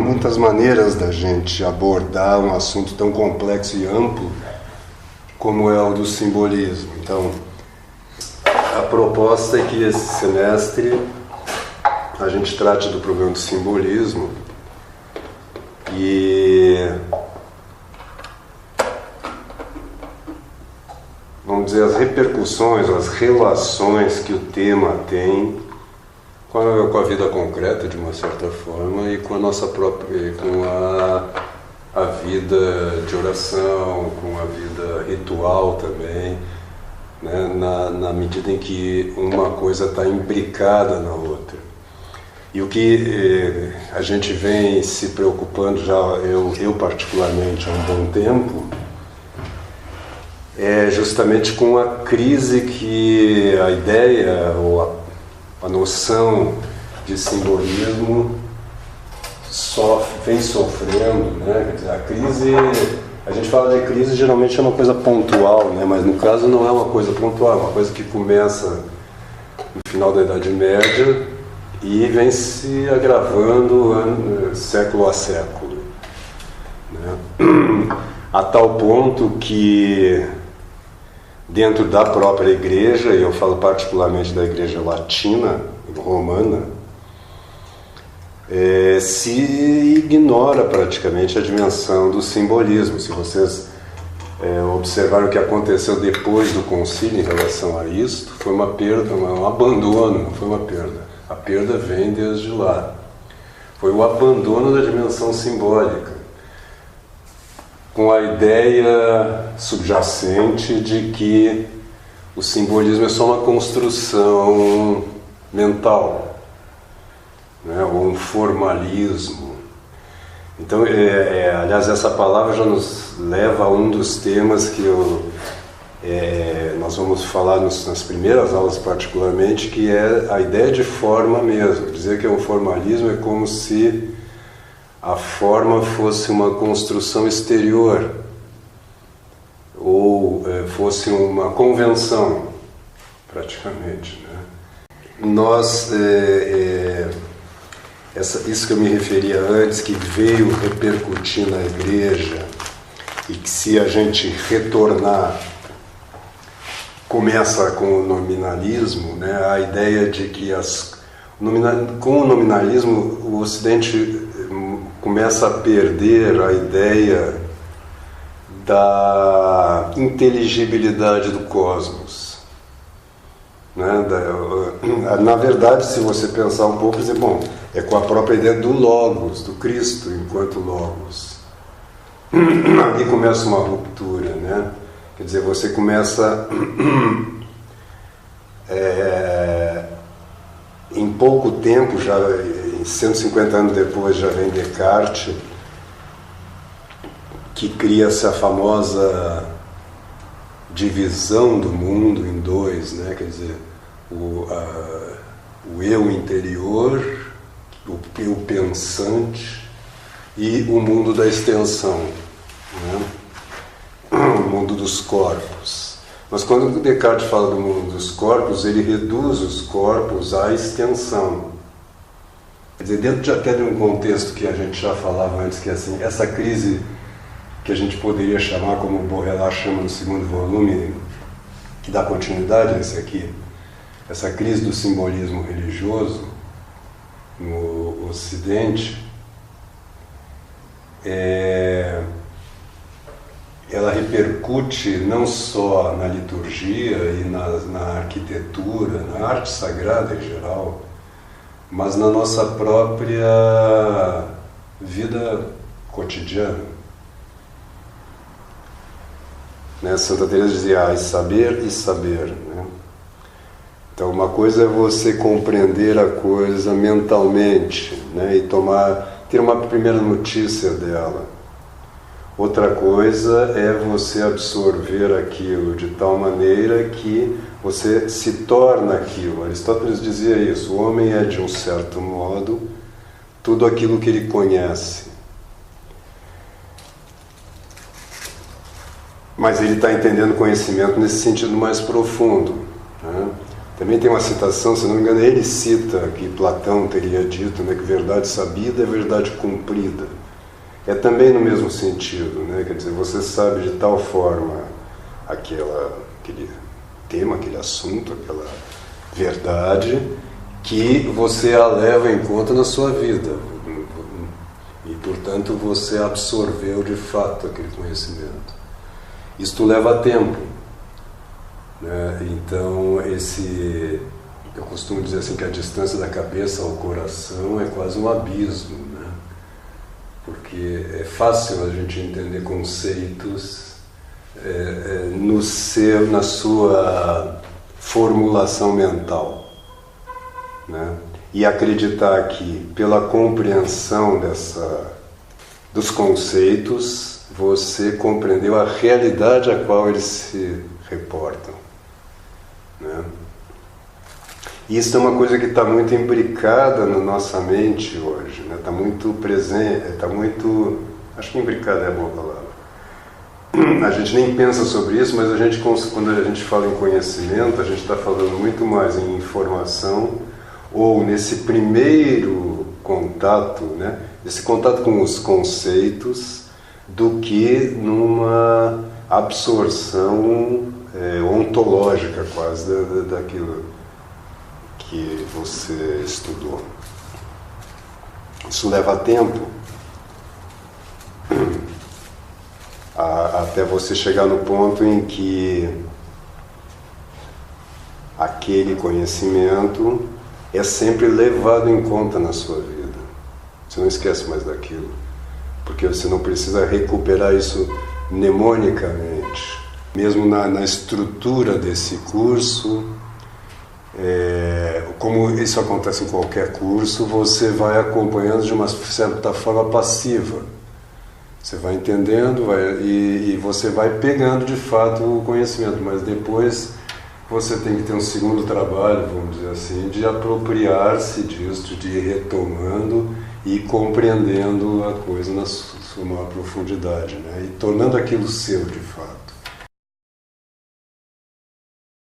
Muitas maneiras da gente abordar um assunto tão complexo e amplo como é o do simbolismo. Então, a proposta é que esse semestre a gente trate do problema do simbolismo e, vamos dizer, as repercussões, as relações que o tema tem com a vida concreta, de uma certa forma, e com a nossa própria, com a vida de oração, com a vida ritual também, né? Na medida em que uma coisa está imbricada na outra. E o que a gente vem se preocupando, já eu particularmente há um bom tempo, é justamente com a crise que a ideia ou a noção de simbolismo vem sofrendo, né? Quer dizer, a crise, a gente fala de crise, geralmente é uma coisa pontual, né? Mas no caso não é uma coisa pontual, é uma coisa que começa no final da Idade Média e vem se agravando século a século, né? A tal ponto que dentro da própria igreja, e eu falo particularmente da igreja latina, romana, se ignora praticamente a dimensão do simbolismo. Se vocês observarem o que aconteceu depois do concílio em relação a isto, foi uma perda, um abandono, não foi uma perda. A perda vem desde lá. Foi o abandono da dimensão simbólica, com a ideia subjacente de que o simbolismo é só uma construção mental, né? Ou um formalismo. Então, aliás, essa palavra já nos leva a um dos temas que nós vamos falar nas primeiras aulas particularmente, que é a ideia de forma mesmo. Dizer que é um formalismo é como se a forma fosse uma construção exterior ou fosse uma convenção, praticamente, né? Isso que eu me referia antes, que veio repercutir na igreja e que, se a gente retornar, começa com o nominalismo, né? A ideia de que com o nominalismo o Ocidente começa a perder a ideia da inteligibilidade do cosmos, né? Na verdade, se você pensar um pouco, dizer, bom, é com a própria ideia do Logos, do Cristo enquanto Logos. Ali começa uma ruptura, né? Quer dizer, você começa em pouco tempo, já 150 anos depois, já vem Descartes, que cria-se a famosa divisão do mundo em dois, né? Quer dizer, o eu interior, o eu pensante e o mundo da extensão, né? O mundo dos corpos. Mas quando Descartes fala do mundo dos corpos, ele reduz os corpos à extensão. Quer dizer, dentro até de um contexto que a gente já falava antes, que é assim, essa crise que a gente poderia chamar, como o Baudrillard chama no segundo volume, que dá continuidade a esse aqui, essa crise do simbolismo religioso no Ocidente, ela repercute não só na liturgia e na arquitetura, na arte sagrada em geral, mas na nossa própria vida cotidiana. Né? Santa Teresa dizia, saber e saber. Né? Então, uma coisa é você compreender a coisa mentalmente, né? E ter uma primeira notícia dela. Outra coisa é você absorver aquilo de tal maneira que você se torna aquilo. Aristóteles dizia isso, o homem é, de um certo modo, tudo aquilo que ele conhece. Mas ele está entendendo conhecimento nesse sentido mais profundo, né? Também tem uma citação, se não me engano, ele cita que Platão teria dito, né, que verdade sabida é verdade cumprida. É também no mesmo sentido, né? Quer dizer, você sabe de tal forma aquele tema, aquele assunto, aquela verdade, que você a leva em conta na sua vida. E, portanto, você absorveu de fato aquele conhecimento. Isto leva tempo, né? Então, eu costumo dizer assim que a distância da cabeça ao coração é quase um abismo, né? Porque é fácil a gente entender conceitos na sua formulação mental, né? E acreditar que pela compreensão dos conceitos você compreendeu a realidade a qual eles se reportam, né? Isso é uma coisa que está muito imbricada na nossa mente hoje, né? Está muito presente, acho que imbricada é a boa palavra. A gente nem pensa sobre isso, mas quando a gente fala em conhecimento, a gente está falando muito mais em informação, ou nesse primeiro contato, né? Esse contato com os conceitos, do que numa absorção ontológica quase daquilo que você estudou. Isso leva tempo até você chegar no ponto em que aquele conhecimento é sempre levado em conta na sua vida. Você não esquece mais daquilo, porque você não precisa recuperar isso mnemonicamente. Mesmo na estrutura desse curso, como isso acontece em qualquer curso, você vai acompanhando de uma certa forma passiva. Você vai entendendo e você vai pegando de fato o conhecimento, mas depois você tem que ter um segundo trabalho, vamos dizer assim, de apropriar-se disso, de ir retomando e compreendendo a coisa na sua maior profundidade, né? E tornando aquilo seu de fato.